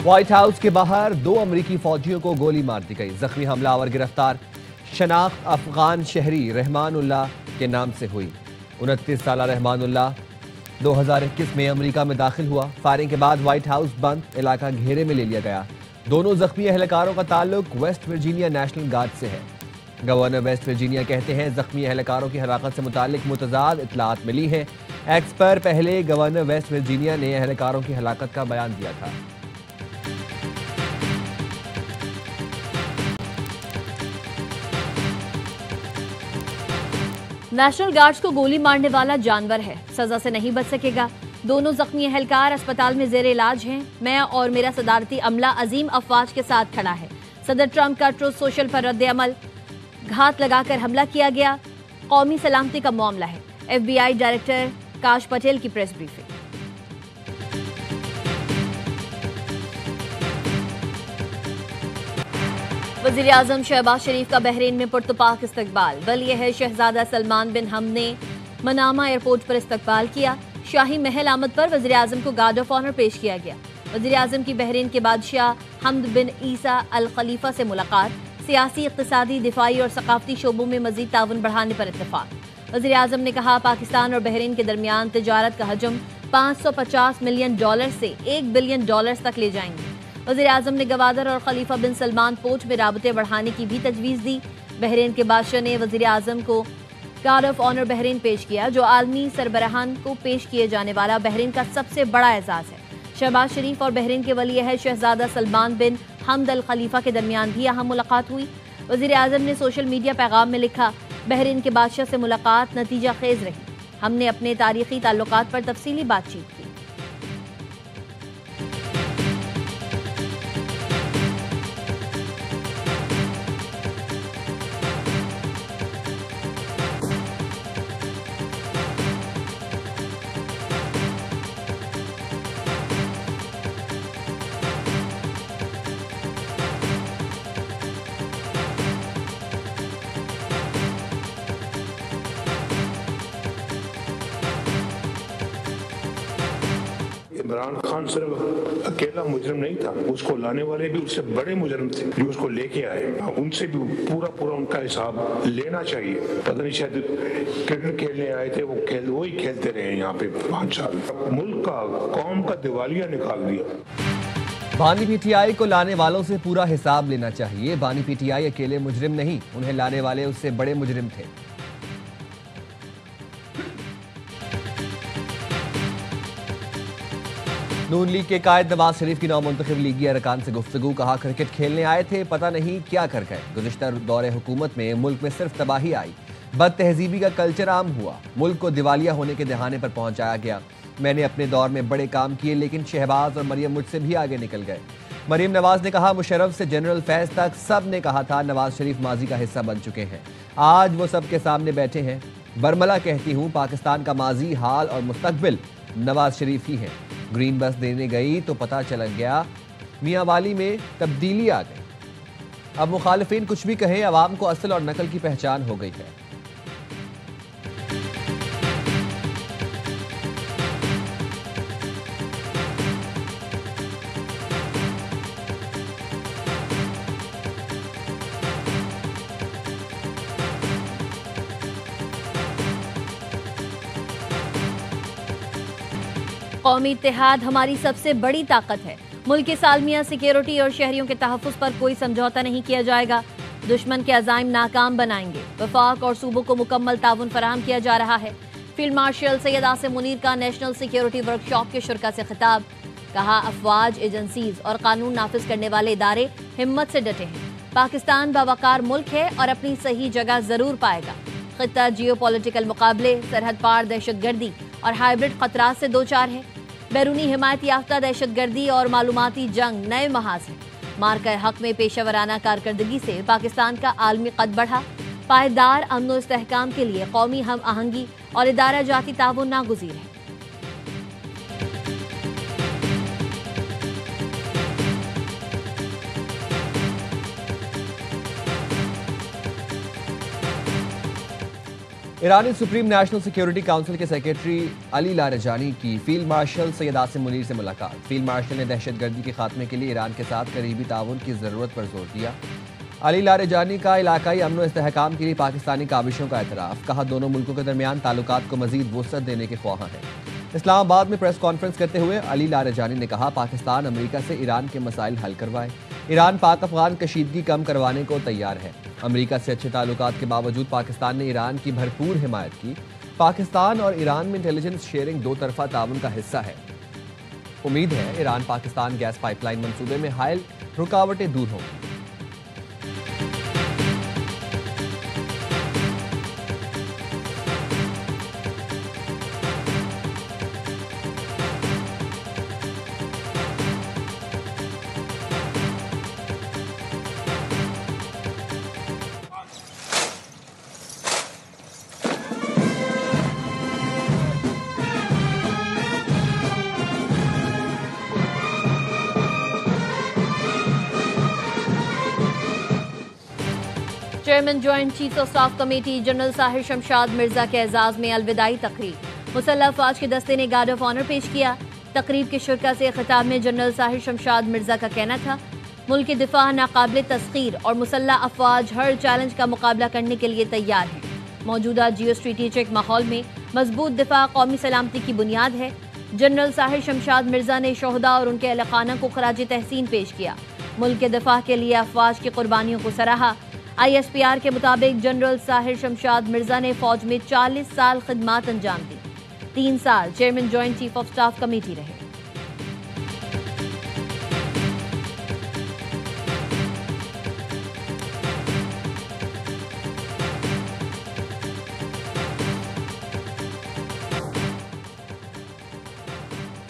White house के बाहर 2 अमरीकी फौजियों को गोली मार दी गई। जख्मी हमलावर गिरफ्तार। शनाख्त अफगान शहरी रहमानुल्लाह के नाम से हुई। 29 साल रहमानुल्लाह 2021 में अमेरिका में दाखिल हुआ। फायरिंग के बाद व्हाइट हाउस बंद, इलाका घेरे में ले लिया गया। दोनों जख्मी एहलकारों का ताल्लुक वेस्ट वर्जीनिया नेशनल गार्ड से है। गवर्नर वेस्ट वर्जीनिया कहते हैं जख्मी एहलकारों की हलाकत से मुतालिक मुतजाद इतलात मिली हैं। एक्स पर पहले गवर्नर वेस्ट वर्जीनिया ने एहलकारों की हलाकत का बयान दिया था। नेशनल गार्ड्स को गोली मारने वाला जानवर है, सजा से नहीं बच सकेगा। दोनों जख्मी एहलकार अस्पताल में जेर इलाज हैं। मैं और मेरा सदारती अमला अजीम अफवाज के साथ खड़ा है। सदर ट्रंप का ट्रूथ सोशल पर रद्द अमल, घात लगाकर हमला किया गया, कौमी सलामती का मामला है। FBI डायरेक्टर काश पटेल की प्रेस ब्रीफिंग। वज़ीर आज़म शहबाज शरीफ का बहरीन में पुरतपाक इस्तकबाल। वली है शहजादा सलमान बिन हमद ने मनामा एयरपोर्ट पर इस्तकबाल किया। शाही महल आमद पर वज़ीर आज़म को गार्ड ऑफ ऑनर पेश किया गया। वज़ीर आज़म की बहरीन के बादशाह हमद बिन ईसा अल खलीफा से मुलाकात। सियासी, इक़्तिसादी, दिफाई और सकाफती शोबों में मज़ीद ताउन बढ़ाने पर इत्तेफाक। वज़ीर आज़म ने कहा पाकिस्तान और बहरीन के दरमियान तिजारत का हजम $550 मिलियन से $1 बिलियन तक ले जाएंगे। वज़ीर आज़म ने गवादर और खलीफा बिन सलमान पोर्ट में राबते बढ़ाने की भी तजवीज़ दी। बहरीन के बादशाह ने वज़ीर आज़म को गार्ड ऑफ ऑनर बहरीन पेश किया, जो आलमी सरबराहान को पेश किए जाने वाला बहरीन का सबसे बड़ा एजाज़ है। शहबाज शरीफ और बहरीन के वली अहद शहजादा सलमान बिन हमद अल खलीफा के दरमियान भी अहम मुलाकात हुई। वज़ीर आज़म ने सोशल मीडिया पैगाम में लिखा, बहरीन के बादशाह से मुलाकात नतीजा खेज रही। हमने अपने तारीखी ताल्लुकात पर तफसीली बातचीत की। इमरान खान सिर्फ अकेला मुजरिम नहीं था, उसको लाने वाले भी उससे बड़े मुजरिम थे जो उसको लेके आए। उनसे भी पूरा उनका हिसाब लेना चाहिए। पता नहीं शायद क्रिकेट खेलने आए थे, वही खेलते रहे यहाँ पे 5 साल। मुल्क का, कौम का दिवालिया निकाल दिया। बानी PTI को लाने वालों से पूरा हिसाब लेना चाहिए। बानी PTI अकेले मुजरिम नहीं, उन्हें लाने वाले उससे बड़े मुजरिम थे। नून लीग के कायद नवाज शरीफ की नौमुंतखब लीगी अरकान से गुफ्तगू। कहा क्रिकेट खेलने आए थे, पता नहीं क्या कर गए। गुज़िश्ता दौरे हुकूमत में मुल्क में सिर्फ तबाही आई, बद तहजीबी का कल्चर आम हुआ, मुल्क को दिवालिया होने के दहाने पर पहुंचाया गया। मैंने अपने दौर में बड़े काम किए, लेकिन शहबाज और मरियम मुझसे भी आगे निकल गए। मरियम नवाज ने कहा मुशर्रफ से जनरल फैज तक सब ने कहा था नवाज शरीफ माजी का हिस्सा बन चुके हैं, आज वो सबके सामने बैठे हैं। बरमला कहती हूँ पाकिस्तान का माजी, हाल और मुस्तकबिल नवाज शरीफ ही है। ग्रीन बस देने गई तो पता चल गया मियाँ वाली में तब्दीली आ गई। अब मुखालिफिन कुछ भी कहें, अवाम को असल और नकल की पहचान हो गई है। कौमी इत्तेहाद हमारी सबसे बड़ी ताकत है। मुल्क के सालमिया सिक्योरिटी और शहरियों के तहफ़्फ़ुज़ पर कोई समझौता नहीं किया जाएगा। दुश्मन के अज़ाइम नाकाम बनाएंगे। वफाक और सूबों को मुकम्मल ताउन फराहम किया जा रहा है। फील्ड मार्शल सैयद आसिम मुनीर का नेशनल सिक्योरिटी वर्कशॉप के शुरका से खिताब। कहा अफवाज, एजेंसीज और कानून नाफिज करने वाले इदारे हिम्मत से डटे हैं। पाकिस्तान बावकार मुल्क है और अपनी सही जगह जरूर पाएगा। खित्ता जियो पॉलिटिकल मुकाबले, सरहद पार दहशतगर्दी और हाइब्रिड खतरात से दो चार है। बैरूनी हिमायत याफ्ता दहशतगर्दी और मालूमाती जंग नए महाज है। मार्का हक में पेशावराना कारकर्दगी से पाकिस्तान का आलमी कद बढ़ा। पायदार अमन और इस्तेहकाम के लिए कौमी हम आहंगी और इदारा जाती ताउन नागुज़ीर है। ईरानी सुप्रीम नेशनल सिक्योरिटी काउंसिल के सेक्रेटरी अली लारेजानी की फील्ड मार्शल सैयद आसिम मुनीर से मुलाकात। फील्ड मार्शल ने दहशतगर्दी के खात्मे के लिए ईरान के साथ करीबी ताउन की जरूरत पर जोर दिया। अली लारेजानी का इलाकाई अमन व इस्तेहकाम के लिए पाकिस्तानी काविशों का एतराफ़। कहा, दोनों मुल्कों के दरमियान ताल्लुकात को मजीद वुसअत देने के ख्वाह हैं। इस्लामाबाद में प्रेस कॉन्फ्रेंस करते हुए अली लारेजानी ने कहा, पाकिस्तान अमेरिका से ईरान के मसाइल हल करवाए। ईरान पाक अफगान कशीदगी कम करवाने को तैयार है। अमेरिका से अच्छे ताल्लुकात के बावजूद पाकिस्तान ने ईरान की भरपूर हिमायत की। पाकिस्तान और ईरान में इंटेलिजेंस शेयरिंग दो तरफा ताउन का हिस्सा है। उम्मीद है ईरान पाकिस्तान गैस पाइपलाइन मंसूबे में हायल रुकावटें दूर होंगी। Chairman joint chief of staff committee general Sahir Shamshad Mirza के एजाज में अलविदाई तकरीब। मुसल्लह अफवाज के दस्ते ने गार्ड ऑफ ऑनर पेश किया। तकरीब के शुरका से खिताब में जनरल साहिर शमशाद मिर्जा का कहना था, मुल्क की दिफा नाकाबिल तस्खीर और मुसल्लह अफवाज हर चैलेंज का मुकाबला करने के लिए तैयार है। मौजूदा जियो स्ट्रेटेजिक माहौल में मजबूत दिफा कौमी सलामती की बुनियाद है। जनरल साहिर शमशाद मिर्जा ने शोहदा और उनके अहल खाना को खराज तहसीन पेश किया। मुल्क के दिफा के लिए अफवाज की कुर्बानियों को सराहा। ISPR के मुताबिक जनरल साहिर शमशाद मिर्जा ने फौज में 40 साल खिदमात अंजाम दी। 3 साल chairman joint chief of staff committee रहे।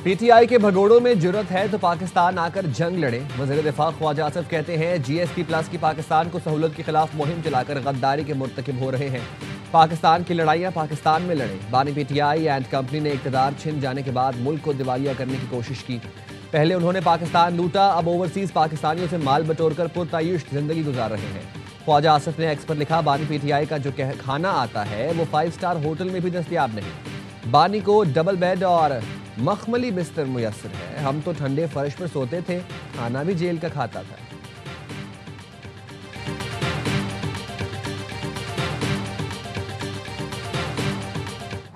PTI के भगोड़ों में जुर्रत है तो पाकिस्तान आकर जंग लड़े। वज़ीर दिफा ख्वाजा आसिफ कहते हैं, GSP प्लस की पाकिस्तान को सहूलत के खिलाफ मुहिम चलाकर गद्दारी के मुर्तकिब हो रहे हैं। पाकिस्तान की लड़ाइयाँ पाकिस्तान में लड़े। बानी PTI एंड कंपनी ने इक़्तिदार छिन जाने के बाद मुल्क को दिवालिया करने की कोशिश की। पहले उन्होंने पाकिस्तान लूटा, अब ओवरसीज पाकिस्तानियों से माल बटोर कर पुरतायुश जिंदगी गुजार रहे हैं। ख्वाजा आसिफ ने एक्स पर लिखा, बानी PTI का जो खाना आता है वो 5 स्टार होटल में भी दस्तयाब नहीं। बानी को डबल बेड और मखमली बिस्तर मुयस्सर है। हम तो ठंडे फर्श पर सोते थे, खाना भी जेल का खाता था।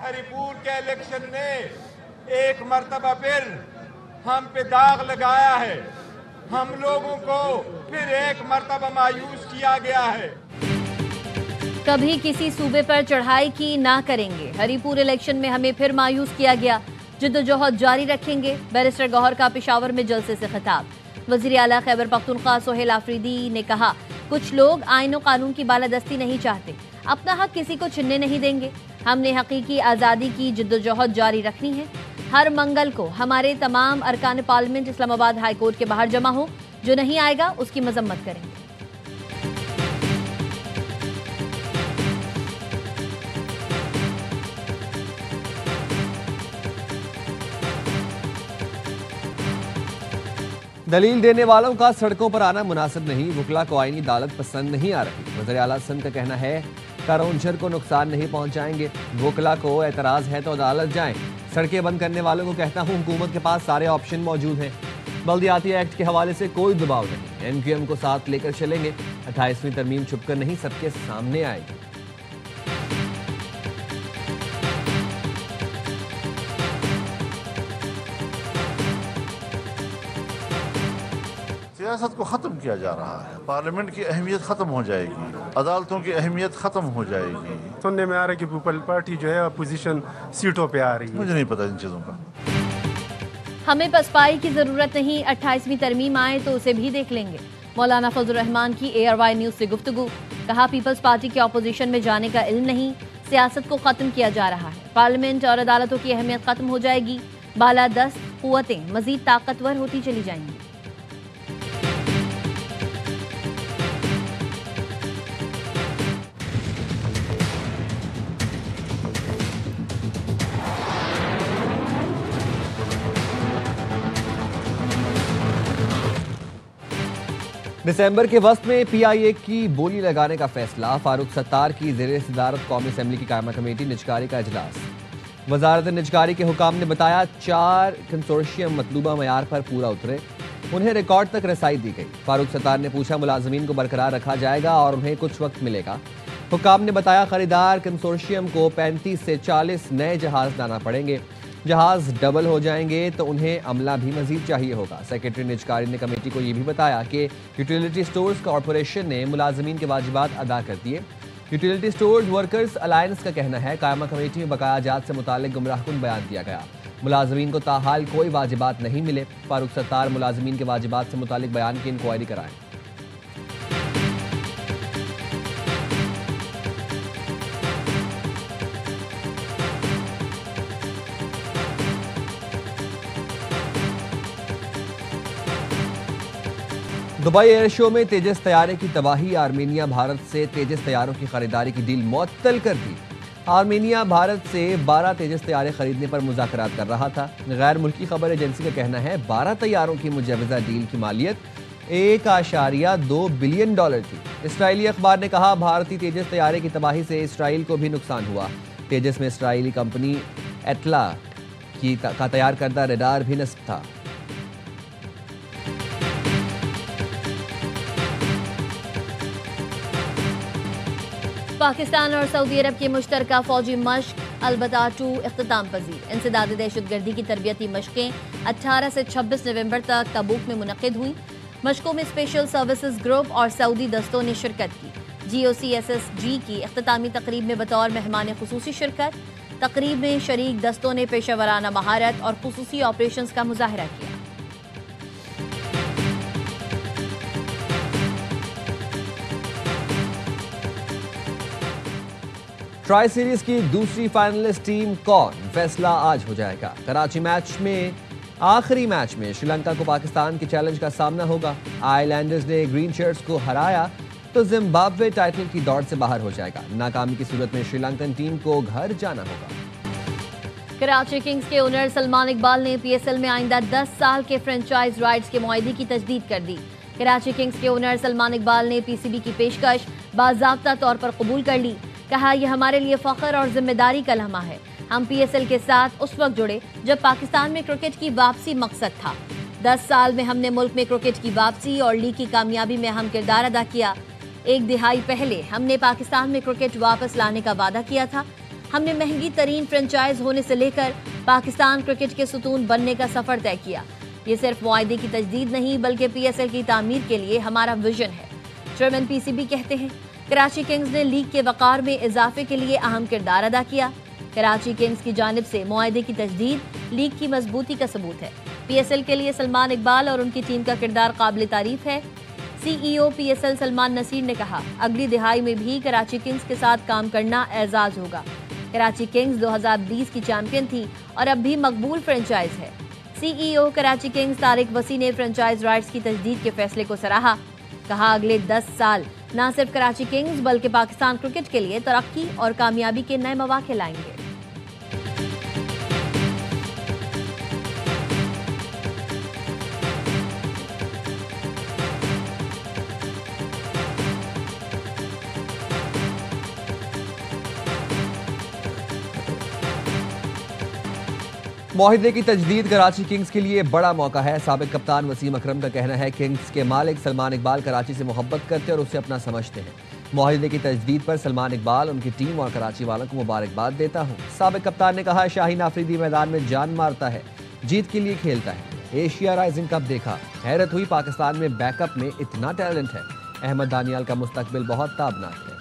हरिपुर के इलेक्शन ने एक मर्तबा फिर हम पे दाग लगाया है। हम लोगों को फिर एक मर्तबा मायूस किया गया है। कभी किसी सूबे पर चढ़ाई की ना करेंगे। हरिपुर इलेक्शन में हमें फिर मायूस किया गया। जिद्दोजहद जारी रखेंगे। बैरिस्टर गौहर का पेशावर में जलसे से खिताब। वज़ीर आला खैबर पख्तूनख्वा सोहेल आफरीदी ने कहा, कुछ लोग आईन और कानून की बालादस्ती नहीं चाहते, अपना हक किसी को छीनने नहीं देंगे। हमने हकीकी आज़ादी की जिद्दोजहद जारी रखनी है। हर मंगल को हमारे तमाम अरकान पार्लियामेंट इस्लामाबाद हाई कोर्ट के बाहर जमा हो। जो नहीं आएगा उसकी मजम्मत करेंगे। दलील देने वालों का सड़कों पर आना मुनासिब नहीं। वकला को आईनी अदालत पसंद नहीं आ रही। वज़ीर आला सिंध का कहना है, करौंझर को नुकसान नहीं पहुंचाएंगे। वकला को एतराज़ है तो अदालत जाएं। सड़कें बंद करने वालों को कहता हूं, हुकूमत के पास सारे ऑप्शन मौजूद हैं। बल्दियाती एक्ट के हवाले से कोई दबाव नहीं। MQM को साथ लेकर चलेंगे। 28वीं तरमीम छुपकर नहीं, सबके सामने आएगी। सियासत को ख़त्म किया जा रहा है। पार्लियामेंट की अहमियत ख़त्म हो जाएगी, अदालतों की अहमियत ख़त्म हो जाएगी। सुनने में आ रहा है कि पीपल पार्टी जो है अपोजिशन सीटों पे आ रही है। मुझे नहीं पता इन चीज़ों का। हमें पसपाई की जरूरत नहीं। 28वीं तरमीम आए तो उसे भी देख लेंगे। मौलाना फजल रहमान की ARY न्यूज से गुफ्तगू। कहा, पीपल्स पार्टी के अपोजिशन में जाने का इल्म नहीं, सियासत को खत्म किया जा रहा है। पार्लियामेंट और अदालतों की अहमियत खत्म हो जाएगी। बालादस्त कुव्वतें मजीद ताकतवर होती चली जाएंगी। दिसंबर के वस्त में PIA की बोली लगाने का फैसला। फारूक सत्तार की ज़ेरे सदारत कौमी असेंबली की कायमा कमेटी निजकारी का इजलास। वजारत निजकारी के हुकाम ने बताया 4 कंसोर्शियम मतलूबा मयार पर पूरा उतरे, उन्हें रिकॉर्ड तक रसाई दी गई। फारूक सत्तार ने पूछा मुलाजमीन को बरकरार रखा जाएगा और उन्हें कुछ वक्त मिलेगा। हुकाम ने बताया खरीदार कंसोर्शियम को 35 से 40 नए जहाज लाना पड़ेंगे। जहाज डबल हो जाएंगे तो उन्हें अमला भी मजीद चाहिए होगा। सेक्रेटरी निजकारी ने कमेटी को यह भी बताया कि यूटिलिटी स्टोर्स कॉरपोरेशन ने मुलाजमीन के वाजिबात अदा कर दिए। यूटिलिटी स्टोर्स वर्कर्स अलायंस का कहना है कायमा कमेटी में बकाया जात से मुतालिक गुमराहकुन बयान दिया गया। मुलाजमीन को ताहाल कोई वाजिबात नहीं मिले। फारूक सत्तार मुलाजमीन के वाजिबात से मुतालिक बयान की इंक्वायरी कराएं। दुबई एयर शो में तेजस तैयारे की तबाही। आर्मेनिया भारत से तेजस तैयारों की खरीदारी की डील मुअत्तल कर दी। आर्मेनिया भारत से 12 तेजस तैयारे खरीदने पर मुज़ाकरात कर रहा था। गैर मुल्की खबर एजेंसी का कहना है 12 तैयारों की मुजवजा डील की मालियत $1.2 बिलियन थी। इसराइली अखबार ने कहा भारतीय तेजस तैयारे की तबाही से इसराइल को भी नुकसान हुआ। तेजस में इसराइली कंपनी एटला का तैयार करदा रडार भी नस्ब था। पाकिस्तान और सऊदी अरब की मुश्तरका फौजी मश्क अलबता-2 इख्तिताम पजीर। इंसदाद दहशतगर्दी की तरबियती मशकें 18 से 26 नवंबर तक तबूक में मुनक़िद हुई। मशकों में स्पेशल सर्विसेज ग्रुप और सऊदी दस्तों ने शिरकत की। GOCSSG की इख्तितामी तकरीब में बतौर मेहमान खुसूसी शिरकत। तकरीब में शरीक दस्तों ने पेशेवराना महारत और खुसूसी ऑपरेशंस का मुजाहरा किया। ट्राई सीरीज की दूसरी फाइनलिस्ट टीम कौन, फैसला आज हो जाएगा। कराची मैच में आखिरी मैच में श्रीलंका को पाकिस्तान के चैलेंज का सामना होगा। आइलैंडर्स ने ग्रीन शर्ट्स को हराया तो जिम्बाब्वे टाइटल की दौड़ से बाहर हो जाएगा। नाकामी की सूरत में श्रीलंकन टीम को घर जाना होगा। कराची किंग्स के ओनर सलमान इकबाल ने PSL में आइंदा 10 साल के फ्रेंचाइज राइट्स के मुआहदे की तजदीद कर दी। कराची किंग्स के ओनर सलमान इकबाल ने PCB की पेशकश बाज़ाब्ता तौर पर कबूल कर ली। कहा यह हमारे लिए फख्र और जिम्मेदारी का लम्हा है। हम PSL के साथ उस वक्त जुड़े जब पाकिस्तान में क्रिकेट की वापसी मकसद था। 10 साल में हमने मुल्क में क्रिकेट की वापसी और लीग की कामयाबी में अहम किरदार अदा किया। 1 दिहाई पहले हमने पाकिस्तान में क्रिकेट वापस लाने का वादा किया था। हमने महंगी तरीन फ्रेंचाइज होने से लेकर पाकिस्तान क्रिकेट के सुतून बनने का सफर तय किया। ये सिर्फ मुआहदे की तजदीद नहीं बल्कि PSL की तामीर के लिए हमारा विजन है। चेयरमैन PCB कहते हैं कराची किंग्स ने लीग के वकार में इजाफे के लिए अहम किरदार अदा किया। कराची किंग्स की जानिब से मुआहदे की तजदीद लीग की मजबूती का सबूत है। PSL के लिए सलमान इकबाल और उनकी टीम का किरदार काबिल तारीफ है। CEO PSL सलमान नसीर ने कहा अगली दिहाई में भी कराची किंग्स के साथ काम करना एजाज होगा। कराची किंग्स 2020 की चैंपियन थी और अब भी मकबूल फ्रेंचाइज है। CEO कराची किंग्स तारिक वसी ने फ्रेंचाइज राइट्स की तजदीद के फैसले को सराहा। कहा अगले 10 साल न सिर्फ कराची किंग्स बल्कि पाकिस्तान क्रिकेट के लिए तरक्की और कामयाबी के नए मौके लाएंगे। मुआहिदे की तजदीद कराची किंग्स के लिए बड़ा मौका है। साबिक कप्तान वसीम अकरम का कहना है किंग्स के मालिक सलमान इकबाल कराची से मोहब्बत करते और उसे अपना समझते हैं। मुआहिदे की तजदीद पर सलमान इकबाल, उनकी टीम और कराची वालों को मुबारकबाद देता हूँ। साबिक कप्तान ने कहा शाहीन आफरीदी मैदान में जान मारता है, जीत के लिए खेलता है। एशिया राइजिंग कप देखा, हैरत हुई पाकिस्तान में बैकअप में इतना टैलेंट है। अहमद दानियाल का मुस्तकबिल बहुत ताबनाक है।